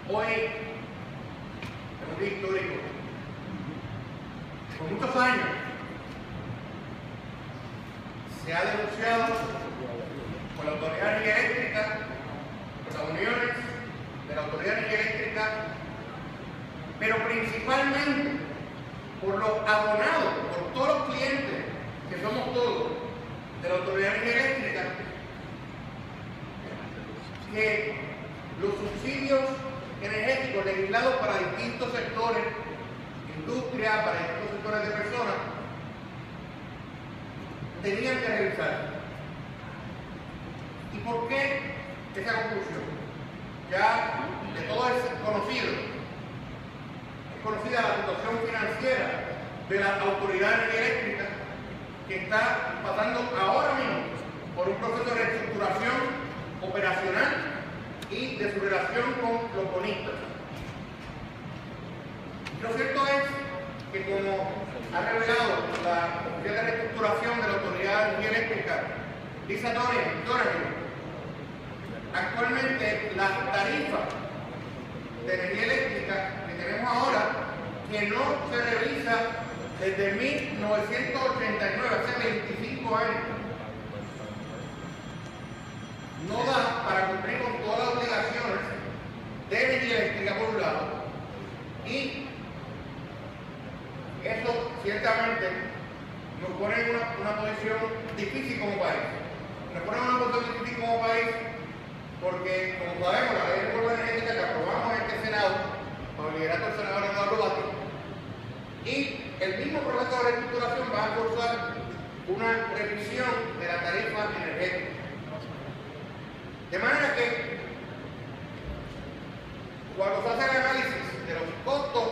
Hoy es un día histórico. Por muchos años se ha denunciado por la Autoridad de Energía Eléctrica, por las uniones de la Autoridad de Energía Eléctrica, pero principalmente por los abonados, por todos los clientes, que somos todos, de la Autoridad de Energía Eléctrica, que los subsidios energéticos legislados para distintos sectores, industria, para distintos sectores de personas, tenían que revisar. ¿Y por qué esa conclusión? Ya de todo es conocido. Es conocida la situación financiera de la Autoridad de Energía Eléctrica, que está pasando ahora mismo por un proceso de reestructuración operacional y de su relación con los bonistas. Lo cierto es que, como ha revelado la Oficina de Reestructuración de la Autoridad de Energía Eléctrica, Lisa Donoghue, actualmente las tarifas de energía eléctrica que tenemos ahora, que no se revisa desde 1989, hace 25 años, no da para cumplir con todas las obligaciones de energía eléctrica por un lado, y eso ciertamente nos pone en una posición difícil como país. Nos pone en una posición difícil como país porque, como sabemos, la ley de reforma energética que aprobamos en este Senado, con el liderato del senador Eduardo Batis, y el mismo proceso de reestructuración va a forzar una revisión de la tarifa energética. De manera que, cuando se hace el análisis de los costos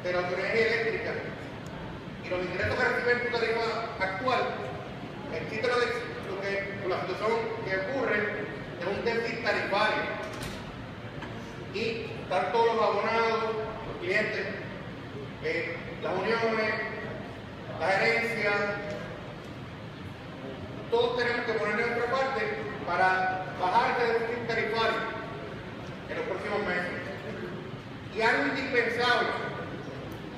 de la Autoridad de Energía Eléctrica y los ingresos que recibe en su tarifa actual, existe la situación que ocurre es un déficit tarifario. Y están todos los abonados, los clientes, las uniones, la gerencia, todos tenemos que poner de nuestra parte para bajar ese déficit tarifario en los próximos meses. Y algo indispensable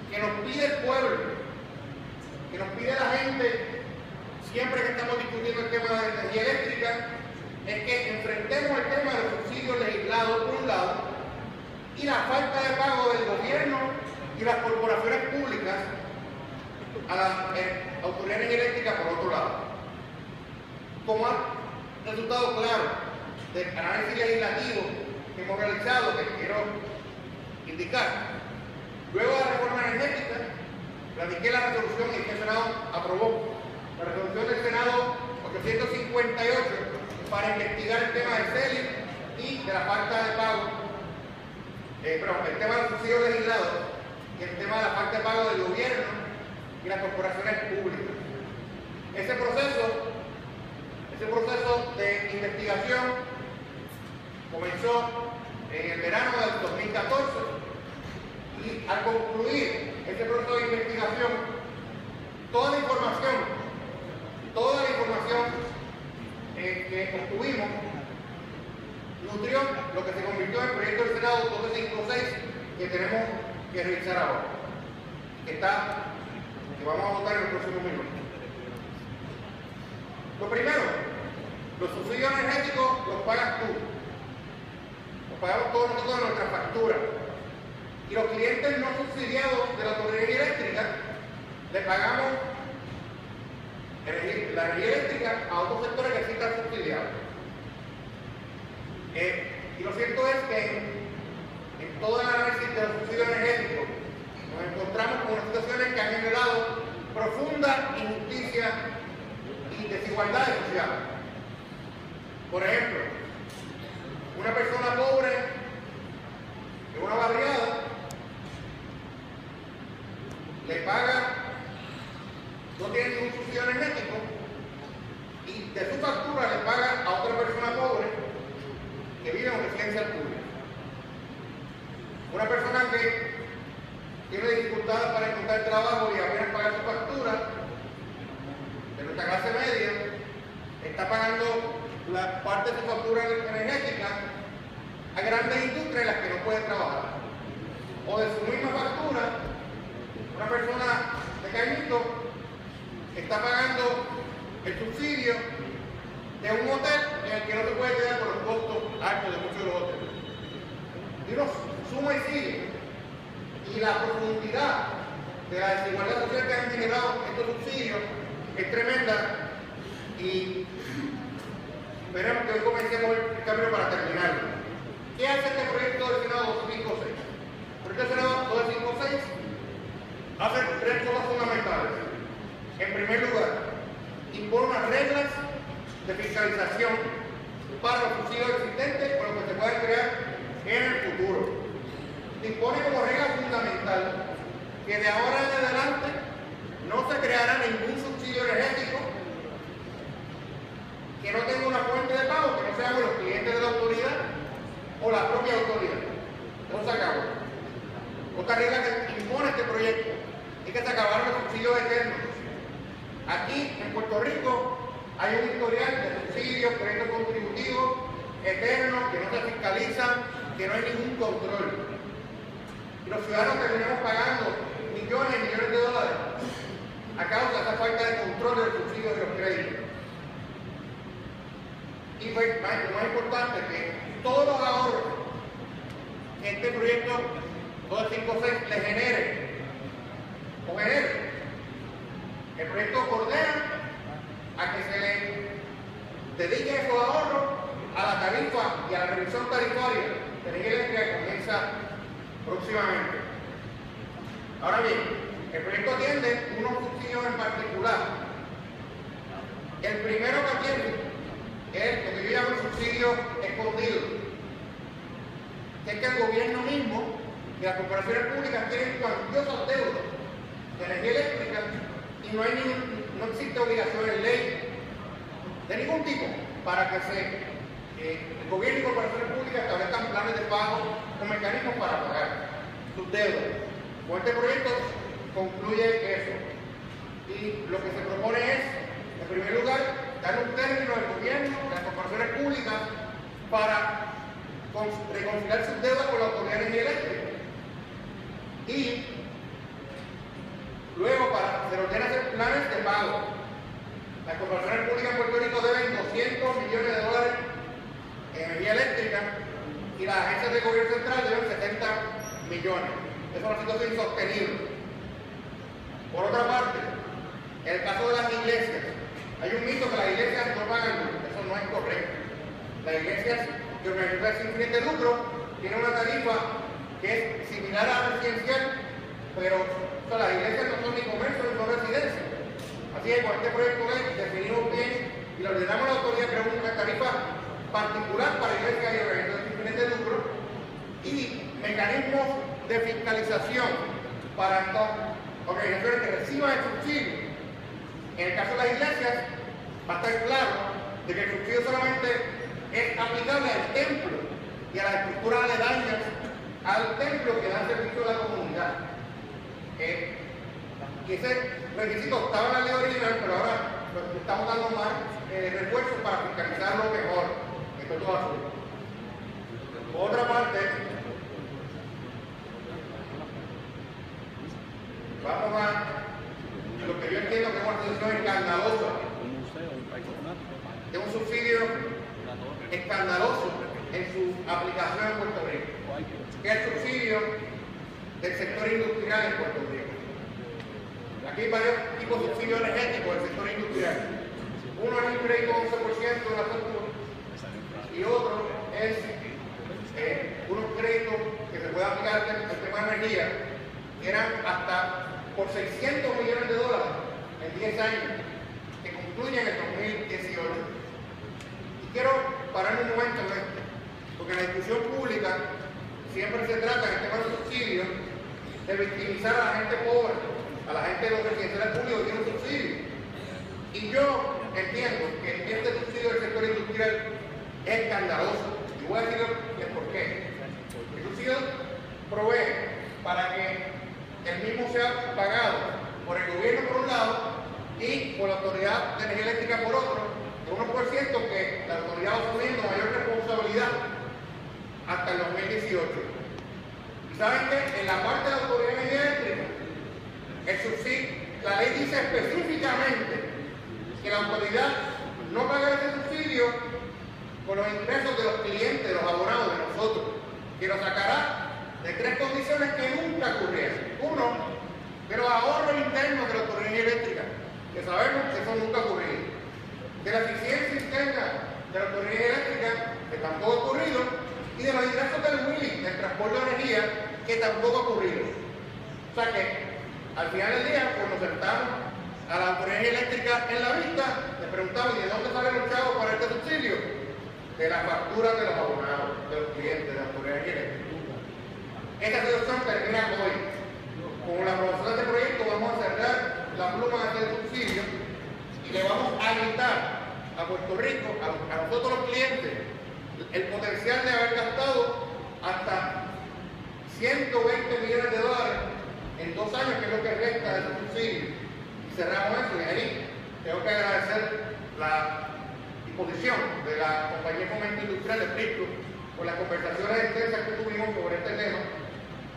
que nos pide el pueblo, que nos pide la gente, siempre que estamos discutiendo el tema de la energía eléctrica, es que enfrentemos el tema de los subsidios legislados por un lado y la falta de pago del gobierno y las corporaciones públicas a la Autoridad de Energía Eléctrica por otro lado. Como ha resultado claro del análisis legislativo que hemos realizado, que quiero indicar, luego de la reforma energética, radiqué la resolución y el Senado aprobó la resolución del Senado 858 para investigar el tema del CELI y de la falta de pago, el tema de los subsidios legislados y el tema de la falta de pago del gobierno y las corporaciones públicas. Ese proceso de investigación comenzó en el verano del 2014 y al concluir ese proceso de investigación, toda la información que obtuvimos nutrió lo que se convirtió en el proyecto del Senado 1256 que tenemos que revisar ahora, que vamos a votar en los próximos minutos. Lo primero, los subsidios energéticos los pagas tú, los pagamos todos nosotros en nuestra factura, y los clientes no subsidiados de la Autoridad Eléctrica le pagamos la energía eléctrica a otros sectores que sí están subsidiados. Y lo cierto es que en todo el análisis de los subsidios energéticos nos encontramos con unas situaciones que han generado profunda injusticia y desigualdades sociales. Por ejemplo, una persona pobre en una barriada le paga, no tiene ningún subsidio energético, y de su factura le paga a otra persona pobre que vive en residencia pública. Una persona que tiene dificultades para encontrar trabajo y apenas pagar su factura, de nuestra clase media, a grandes industrias en las que no puede trabajar. O de su misma factura, una persona de Caimito está pagando el subsidio de un hotel en el que no se puede quedar por los costos altos de muchos de los hoteles. Y uno suma y sigue. Y la profundidad de la desigualdad social que han generado estos subsidios es tremenda. Y esperemos que hoy comencemos el camino para terminarlo. ¿Qué hace este proyecto del Senado 256? El proyecto del Senado 256 hace tres cosas fundamentales. En primer lugar, impone unas reglas de fiscalización para los subsidios existentes o los que se puedan crear en el futuro. Dispone como regla fundamental que de ahora en adelante no se creará ningún subsidio energético que no tenga una fuente de pago, que no sean los clientes de la autoridad o la propia autoridad. No se acabó. Otra regla que impone este proyecto es que se acabaron los subsidios eternos. Aquí en Puerto Rico hay un historial de subsidios, créditos contributivos eternos que no se fiscalizan, que no hay ningún control. Y los ciudadanos terminamos pagando millones y millones de dólares a causa de esa falta de control del subsidio de los créditos. Y pues, lo más importante es que todos los ahorros que este proyecto 256 le genere, el proyecto ordena a que se le dedique esos ahorros a la tarifa y a la revisión tarifaria de energía eléctrica que comienza próximamente. Ahora bien, el proyecto atiende unos subsidios en particular. El primero que atiende es lo que yo llamo el subsidio escondido, que es que el gobierno mismo y las corporaciones públicas tienen cuantiosas deudas de energía eléctrica y no existe obligación en ley de ningún tipo para que el gobierno y corporaciones públicas establezcan planes de pago o mecanismos para pagar sus deudas. Con este proyecto concluye eso. Y lo que se propone es, en primer lugar, dar un término al gobierno, a las corporaciones públicas, para reconciliar sus deudas con la Autoridad de Energía Eléctrica. Y luego, se le ordena hacer planes de pago. Las corporaciones públicas en Puerto Rico deben 200 millones de dólares en energía eléctrica y las agencias del gobierno central deben 70 millones. Esa es una situación insostenible. Por otra parte, en el caso de las iglesias, hay un mito que las iglesias no pagan luz. Eso no es correcto. Las iglesias que organizan sin fines de lucro tienen una tarifa que es similar a la residencial, pero las iglesias no son ni comercio ni son residencia. Así que con este proyecto de ley definimos bien y le ordenamos a la autoridad crear una tarifa particular para iglesias y organizaciones sin fines de lucro y mecanismos de fiscalización para estas organizaciones que reciban el subsidio. En el caso de las iglesias, va a estar claro de que el subsidio solamente es aplicable al templo y a las estructuras aledañas al templo que da servicio a la comunidad. Y ese requisito estaba en la ley original, pero ahora estamos dando más refuerzos para fiscalizarlo mejor. Esto es todo azul. Por otra parte, vamos a lo que yo entiendo que es una situación escandalosa. Es un subsidio escandaloso en su aplicación en Puerto Rico, que es el subsidio del sector industrial en Puerto Rico. Aquí hay varios tipos de subsidio energético del sector industrial. Uno es el crédito 11% de la factura y otro es unos créditos que se pueden aplicar al tema de energía que eran hasta por 600 millones de dólares en 10 años, que concluyen en el 2018. Y quiero pararme un momento en esto, porque en la discusión pública siempre se trata en el tema de subsidios de victimizar a la gente pobre, a la gente de los residenciales públicos que tienen un subsidio. Y yo entiendo que este subsidio del sector industrial es escandaloso. Y voy a decirles por qué. El subsidio provee para que el mismo sea pagado por el gobierno por un lado y por la Autoridad de Energía Eléctrica por otro, por 1% que la autoridad va asumiendo mayor responsabilidad hasta el 2018. ¿Y saben qué? En la parte de la Autoridad de Energía Eléctrica, el subsidio, la ley dice específicamente que la autoridad no paga ese subsidio con los ingresos de los clientes, de los abonados, de nosotros, que lo sacará de tres condiciones que nunca ocurrieron. Uno, de los ahorros internos de la Autoridad de Energía Eléctrica, que sabemos que eso nunca ha ocurrido. De la eficiencia interna de la Autoridad de Energía Eléctrica, que tampoco ha ocurrido. Y de los ingresos del WILI, del transporte de energía, que tampoco ha ocurrido. O sea que, al final del día, pues nos sentamos a la Autoridad de Energía Eléctrica en la vista, le preguntamos, ¿y de dónde salen los chavos para este subsidio? De las facturas de los abonados, de los clientes de la Autoridad de Energía Eléctrica. Esta situación termina hoy. Con la aprobación de este proyecto vamos a cerrar la pluma de este subsidio y le vamos a quitar a Puerto Rico, a nosotros los clientes, el potencial de haber gastado hasta 120 millones de dólares en 2 años, que es lo que resta de ese subsidio. Y cerramos eso, y ahí tengo que agradecer la disposición de la Compañía de Fomento Industrial de Prisco por las conversaciones extensas que tuvimos sobre este tema,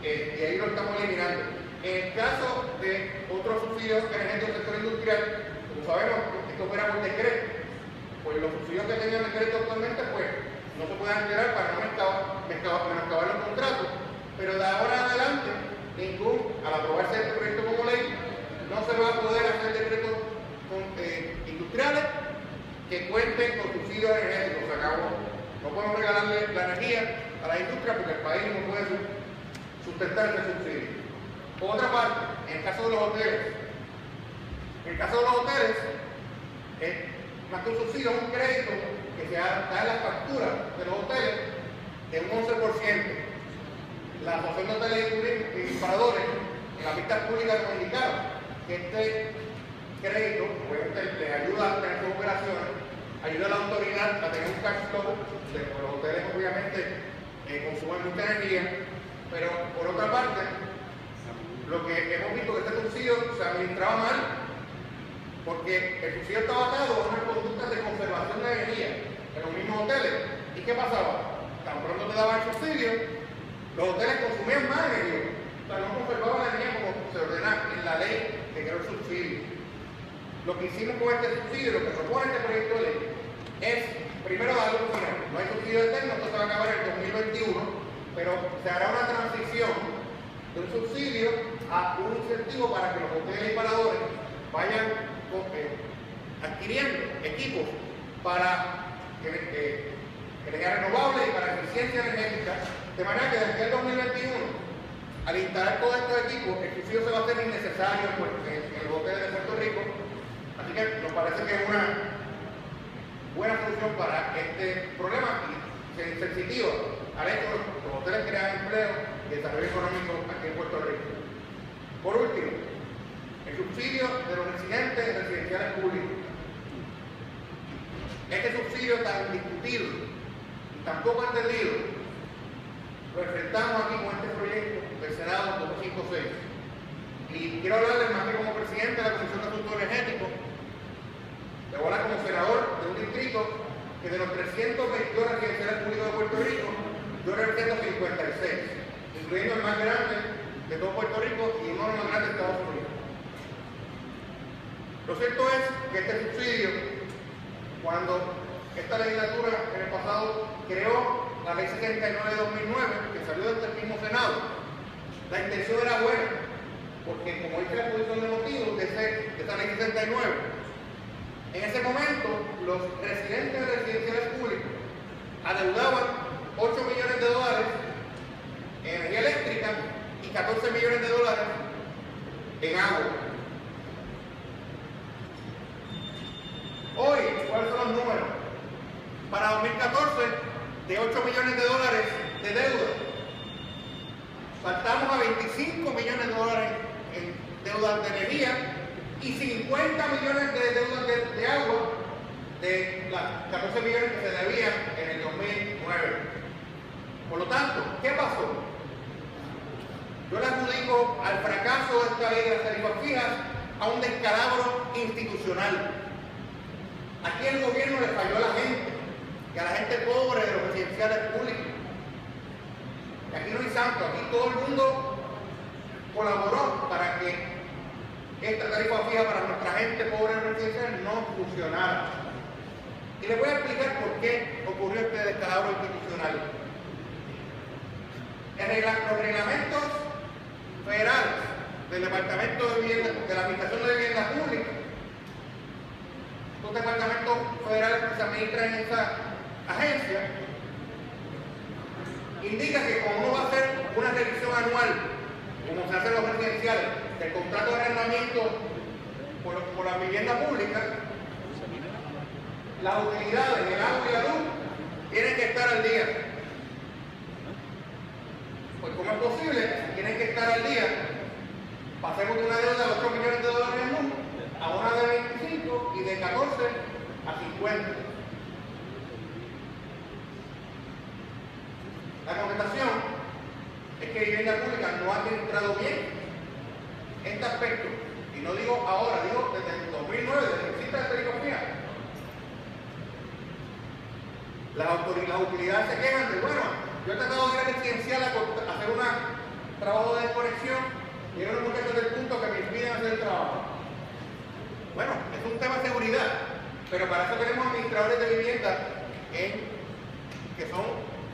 y ahí lo estamos eliminando. En el caso de otros subsidios energéticos del sector industrial, como sabemos, esto opera por decreto, pues los subsidios que tenían decreto actualmente, pues no se pueden alterar para no menoscabar los contratos, pero de ahora en adelante, al aprobarse este proyecto como ley, no se va a poder hacer decretos industriales que cuenten con subsidios energéticos. Se acabó. No podemos regalarle la energía a la industria porque el país no puede sustentar ese subsidio. Por otra parte, en el caso de los hoteles, más que un subsidio, es un crédito que se da en las facturas de los hoteles de un 11%. La Asociación de Hoteles y Paradores en la vista pública nos indicaron que este crédito les ayuda a tener sus operaciones, ayuda a la autoridad a tener un cash flow. Los hoteles obviamente consumen mucha energía, pero por otra parte, lo que hemos visto que este subsidio se administraba mal, porque el subsidio estaba atado a unas conductas de conservación de energía en los mismos hoteles. ¿Y qué pasaba? Tan pronto te daban el subsidio, los hoteles consumían más energía, o sea, no conservaban la energía como se ordena en la ley que creó el subsidio. Lo que hicimos con este subsidio, lo que propone este proyecto de ley, es primero darle un final. No hay subsidio eterno, esto se va a acabar en el 2021, pero se hará una transición de un subsidio a un incentivo para que los hoteles y paradores vayan adquiriendo equipos para energía renovable y para eficiencia energética, de manera que desde el 2021, al instalar todos estos equipos, el subsidio se va a hacer innecesario en los hoteles de Puerto Rico. Así que nos parece que es una buena solución para este problema y se insensitiva al hecho de que los hoteles crean empleo y desarrollo económico aquí en Puerto Rico. Por último, el subsidio de los residentes residenciales públicos. Este subsidio tan discutido y tan poco entendido lo enfrentamos aquí con este proyecto del Senado 256. Y quiero hablarles más que como presidente de la Comisión de Asuntos Energéticos, de ahora como senador de un distrito que de los 322 residenciales públicos de Puerto Rico, yo represento 56, incluyendo el más grande de todo Puerto Rico y uno de los más grandes de Estados Unidos. Lo cierto es que este subsidio, cuando esta legislatura en el pasado creó la ley 79 de 2009, que salió del mismo Senado, la intención era buena, porque como dice la exposición de motivos de esta ley 69, en ese momento los residentes residenciales públicos adeudaban 8 millones de dólares en energía eléctrica y 14 millones de dólares en agua. Hoy, ¿cuáles son los números? Para 2014, de 8 millones de dólares de deuda, saltamos a 25 millones de dólares en deudas de energía y 50 millones de deudas de agua de las 14 millones que se debían en el 2009. Por lo tanto, ¿qué pasó? Yo le adjudico al fracaso de esta ley de las tarifas fijas a un descalabro institucional. Aquí el gobierno le falló a la gente, y a la gente pobre de los residenciales públicos. tanto, aquí todo el mundo colaboró para que esta tarifa fija para nuestra gente pobre residencial no funcionara. Y les voy a explicar por qué ocurrió este descalabro institucional. Los reglamentos federales del Departamento de Vivienda, de la Administración de Vivienda Pública, los departamentos federales que se administran en esa agencia, indica que como uno va a hacer una revisión anual, como se hace en los residenciales, del contrato de arrendamiento por la vivienda pública, las utilidades del agua y la luz tienen que estar al día. Pues ¿cómo es posible? Tienen que estar al día. Pasemos de una deuda de $8 millones a una de 25 y de 14 a 50. La contestación es que Vivienda Pública no ha administrado bien este aspecto. Y no digo ahora, digo desde el 2009, desde que existe la tarifa fija. Las utilidades se quejan de, bueno, yo he tratado de ir a residencial a hacer un trabajo de desconexión y hay unos muchachos del punto que me impiden hacer el trabajo. Bueno, es un tema de seguridad, pero para eso tenemos administradores de vivienda que son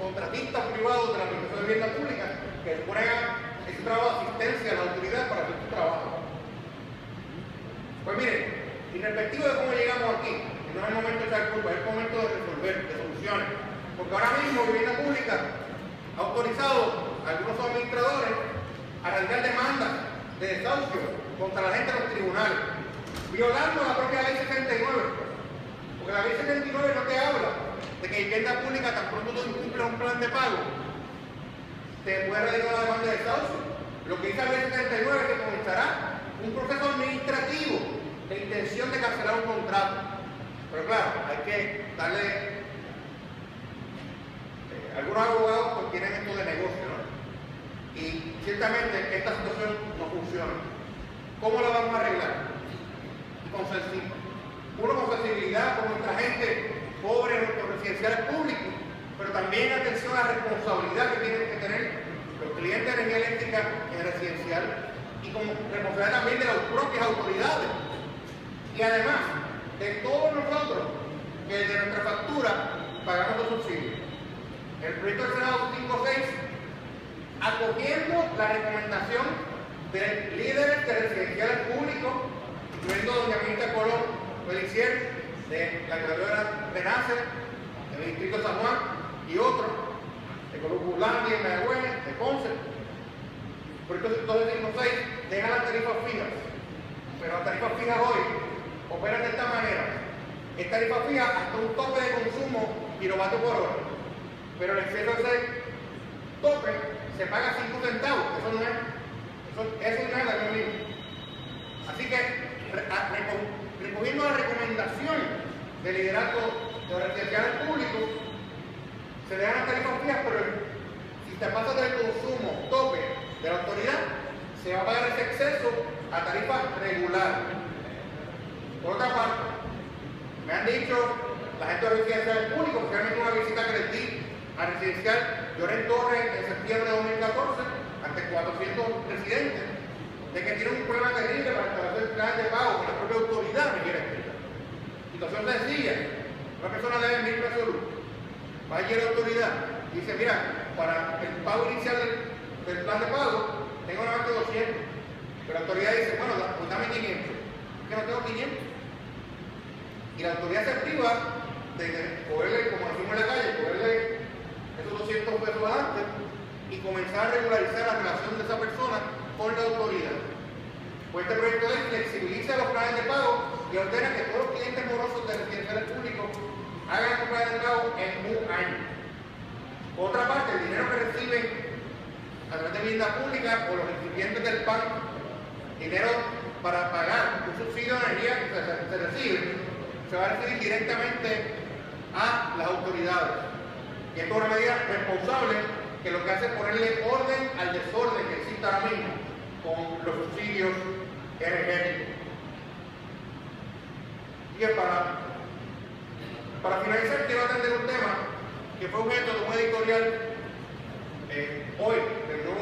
contratistas privados de la Administración de Vivienda Pública que prueban ese trabajo de asistencia a la autoridad para hacer su trabajo. Pues miren, irrespectivo de cómo llegamos aquí, no es el momento de echar culpa, es el momento de resolver, de soluciones. Porque ahora mismo Vivienda Pública ha autorizado a algunos administradores a radicar demandas de desahucio contra la gente de los tribunales, violando la propia ley 79. Porque la ley 79 no te habla de que Vivienda Pública, tan pronto tú incumples un plan de pago, te puede radicar la demanda de desahucio. Lo que dice la ley 79 es que comenzará un proceso administrativo de intención de cancelar un contrato. Pero claro, hay que darle... algunos abogados pues tienen esto de negocio, ¿no? Y ciertamente esta situación no funciona. ¿Cómo la vamos a arreglar? Con sencillo. Uno, con sensibilidad con nuestra gente pobre en nuestros residenciales públicos, pero también atención a la responsabilidad que tienen que tener los clientes de energía eléctrica en el residencial y con responsabilidad también de las propias autoridades. Y además, de todos nosotros que de nuestra factura pagamos los subsidios. El proyecto del Senado 56, acogiendo la recomendación de líderes de residenciales públicos, incluyendo doña Mirta Colón Felicier, de la alcaldía de Nácer, del distrito de San Juan, y otros, de Coluculandia, de Mayagüez, de Ponce. El proyecto 256 deja las tarifas fijas, pero las tarifas fijas hoy operan de esta manera. Es tarifa fija hasta un tope de consumo kilovatio por hora, pero el exceso de ese tope se paga 5 centavos, eso no es nada mismo. Así que, recogiendo la recomendación del liderazgo de los residenciales públicos, se dejan las tarifas fijas, pero si te pasas del consumo tope de la autoridad, se va a pagar ese exceso a tarifa regular. Por otra parte, me han dicho la gente de residenciales públicos, realmente una visita que les di al residencial Llorén Torres en septiembre de 2014, ante 400 residentes, de que tienen un problema terrible para establecer planes de pago con la propia autoridad de energía eléctrica. Situación sencilla, una persona debe 1.000 pesos de luz, va allí a la autoridad y dice, mira, para el pago inicial del plan de pago, tengo nada más que 200, pero la autoridad dice, bueno, pues dame 500, que no tengo 500. Y la autoridad se priva de poderle, como decimos en la calle, poderle esos 200 pesos antes y comenzar a regularizar la relación de esa persona con la autoridad. Pues este proyecto de ley flexibiliza los planes de pago y ordena que todos los clientes morosos de residenciales públicos hagan los planes de pago en un año. Por otra parte, el dinero que reciben a través de vivienda pública o los recipientes del PAN, dinero para pagar un subsidio de energía que se recibe, se va a recibir directamente a las autoridades. Y esto es una medida responsable que lo que hace es ponerle orden al desorden que existe ahora mismo con los subsidios energéticos. Y para finalizar, quiero atender un tema que fue objeto de un editorial hoy del Nuevo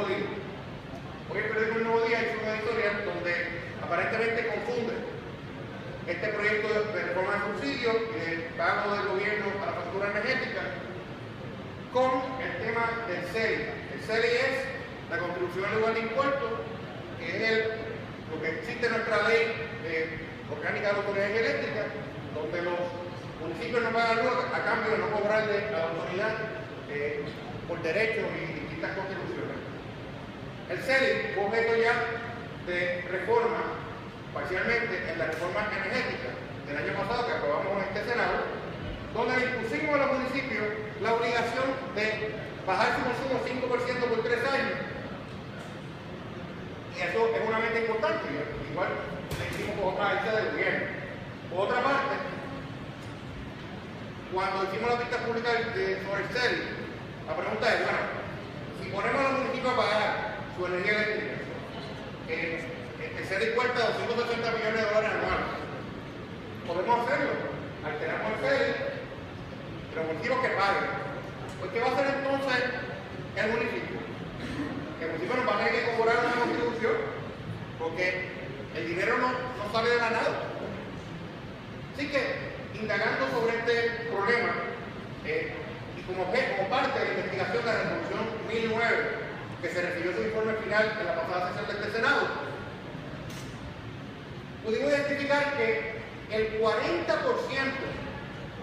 pago del gobierno a la factura energética con el tema del CELI. El CELI es la contribución anual de impuestos, que es lo que existe en nuestra ley orgánica de la autoridad eléctrica, donde los municipios no pagan luz a cambio de no cobrarle a la autoridad por derechos y distintas contribuciones. El CELI fue objeto ya de reforma, parcialmente en la reforma energética del año pasado que aprobamos en este Senado, donde le impusimos a los municipios la obligación de bajar su consumo 5% por 3 años. Y eso es una meta importante, igual le hicimos con otra agencia del gobierno. Por otra parte, cuando hicimos la vista pública sobre el CELI, la pregunta es, bueno, si ponemos a los municipios a pagar su energía eléctrica, el CELI cuesta $260 millones anuales, podemos hacerlo, alteramos el CELI, pero el municipio que pague. Pues, ¿qué va a hacer entonces el municipio? El municipio nos va a tener que cobrar una contribución, porque el dinero no sale de la nada. Así que, indagando sobre este problema, y como parte de la investigación de la resolución 1009, que se recibió su informe final en la pasada sesión de este Senado, pudimos identificar que el 40%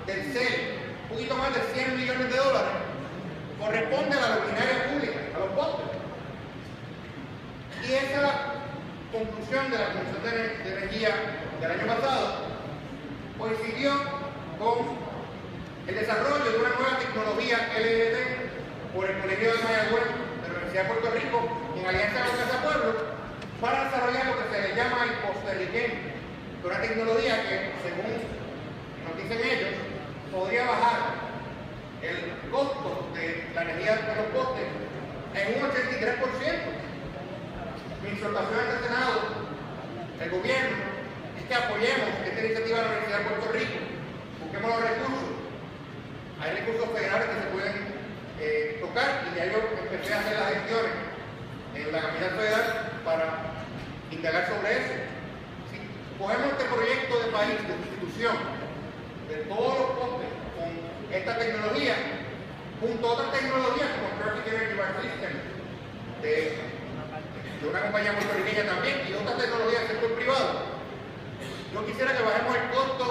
del CELI, un poquito más de $100 millones, corresponde a la luminaria pública, a los postes. Y esa conclusión de la Comisión de Energía del año pasado coincidió con el desarrollo de una nueva tecnología LED por el Colegio de Mayagüez de la Universidad de Puerto Rico en alianza con Casa Pueblo para desarrollar lo que se le llama el posterriqueño, una tecnología que, según nos dicen ellos, podría bajar el costo de la energía de los postes en un 83%. Mi exhortación en el Senado, el gobierno, es que apoyemos esta iniciativa de la Universidad de Puerto Rico, busquemos los recursos. Hay recursos federales que se pueden tocar y ya yo empecé a hacer las gestiones en la capital federal para indagar sobre eso. Si cogemos este proyecto de país, de institución, de todos los postes con esta tecnología, junto a otras tecnologías como Traffic Energy Bar System, de una compañía puertorriqueña también, y otras tecnologías del sector privado, yo quisiera que bajemos el costo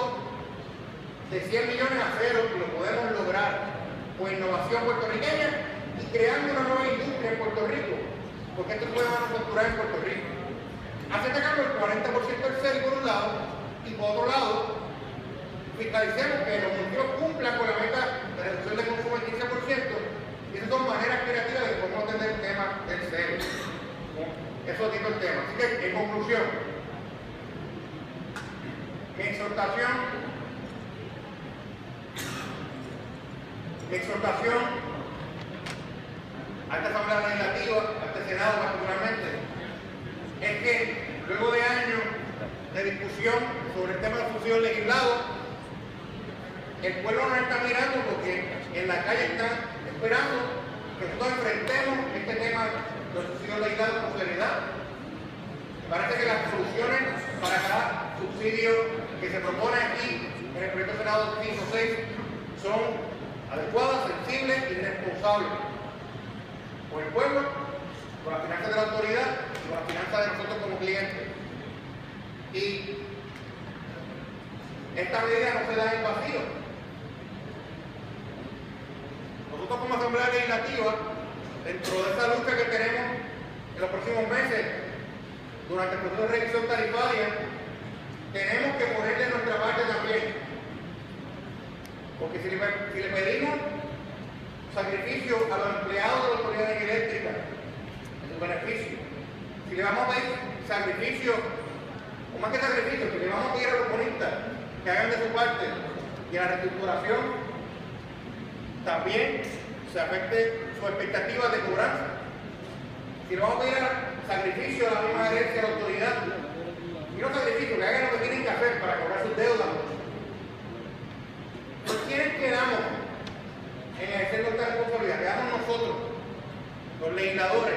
de 100 millones a cero, y lo podemos lograr con innovación puertorriqueña y creando una nueva industria en Puerto Rico, porque esto se puede manufacturar en Puerto Rico. Hacer cambio el 40% del CELI por un lado, y por otro lado, fiscalicemos que los municipios cumplan con la meta de reducción de consumo del 15%, y esas son maneras creativas de cómo atender el tema del CELI. Eso es el tema. Así que, en conclusión, mi exhortación a esta Asamblea Legislativa, a este Senado particularmente, es que luego de años de discusión sobre el tema de los subsidios legislados, el pueblo nos está mirando porque en la calle están esperando que nosotros enfrentemos este tema de los subsidios legislados con seriedad. Parece que las soluciones para cada subsidio que se propone aquí en el proyecto de Senado 506 son adecuadas, sensibles y responsables por el pueblo, por las finanzas de la autoridad y por las finanzas de nosotros como clientes. Y esta medida no se da en el vacío. Nosotros como Asamblea Legislativa, dentro de esa lucha que tenemos en los próximos meses, durante el proceso de revisión tarifaria, tenemos que ponerle nuestra parte también. Porque si le pedimos sacrificio a los empleados de la Autoridad de Energía Eléctrica, en su beneficio, si le vamos a pedir sacrificio, o más que sacrificio, si le vamos a pedir a los bonistas que hagan de su parte y a la reestructuración, también se afecte su expectativa de cobranza. Si le vamos a pedir sacrificio a la misma herencia de la autoridad, y no sacrificio, que hagan lo que tienen que hacer para cobrar sus deudas. ¿Por quiénes quedamos en ejercer nuestra responsabilidad? Quedamos nosotros, los legisladores.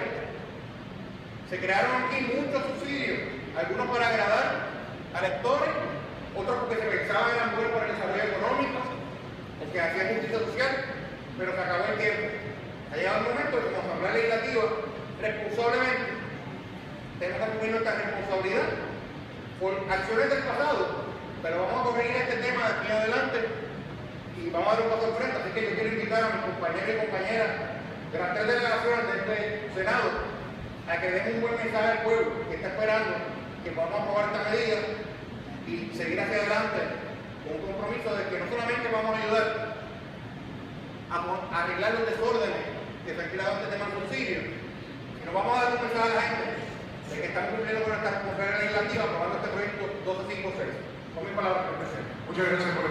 Se crearon aquí muchos subsidios, algunos para agradar a electores, otros porque se pensaban eran buenos para el desarrollo económico, que hacía justicia social, pero se acabó el tiempo. Ha llegado el momento que como Asamblea Legislativa, responsablemente, tenemos que asumir nuestra responsabilidad por acciones del pasado, pero vamos a corregir este tema de aquí en adelante y vamos a dar un paso al frente. Así que yo quiero invitar a mis compañeros y compañeras de las 3 delegaciones de este Senado a que den un buen mensaje al pueblo que está esperando que podamos aprobar esta medida y seguir hacia adelante con un compromiso de que no solamente vamos a ayudar a arreglar los desórdenes que efectivamente teman subsidio, sino vamos a dar un mensaje a la gente de que estamos cumpliendo con nuestra responsabilidad legislativa aprobando este proyecto 1256. Con mis palabras, presidente. Muchas gracias por